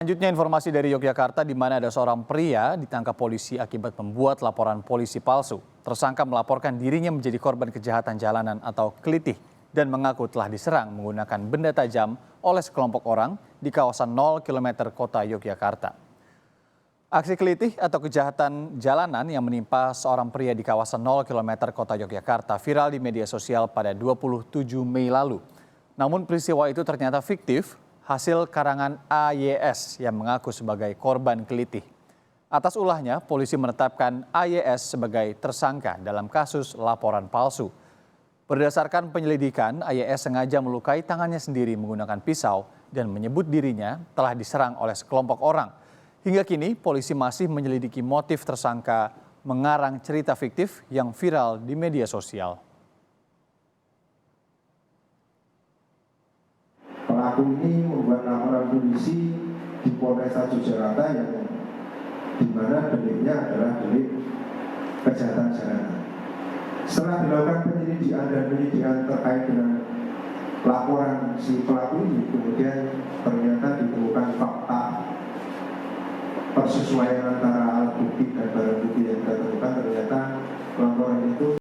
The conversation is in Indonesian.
Selanjutnya informasi dari Yogyakarta di mana ada seorang pria ditangkap polisi akibat membuat laporan polisi palsu. Tersangka melaporkan dirinya menjadi korban kejahatan jalanan atau kelitih dan mengaku telah diserang menggunakan benda tajam oleh sekelompok orang di kawasan 0 km kota Yogyakarta. Aksi kelitih atau kejahatan jalanan yang menimpa seorang pria di kawasan 0 km kota Yogyakarta viral di media sosial pada 27 Mei lalu. Namun peristiwa itu ternyata fiktif, hasil karangan AYS yang mengaku sebagai korban kelitih. Atas ulahnya, polisi menetapkan AYS sebagai tersangka dalam kasus laporan palsu. Berdasarkan penyelidikan, AYS sengaja melukai tangannya sendiri menggunakan pisau dan menyebut dirinya telah diserang oleh sekelompok orang. Hingga kini, polisi masih menyelidiki motif tersangka mengarang cerita fiktif yang viral di media sosial. Pelaku ini membuat laporan polisi di Polresta Yogyakarta yang dimana deliknya adalah delik kejahatan jalanan. Setelah dilakukan penyelidikan dan penyidikan terkait dengan laporan si pelaku ini, kemudian ternyata ditemukan fakta persesuaian antara alat bukti dan barang bukti yang kita temukan. Ternyata laporan itu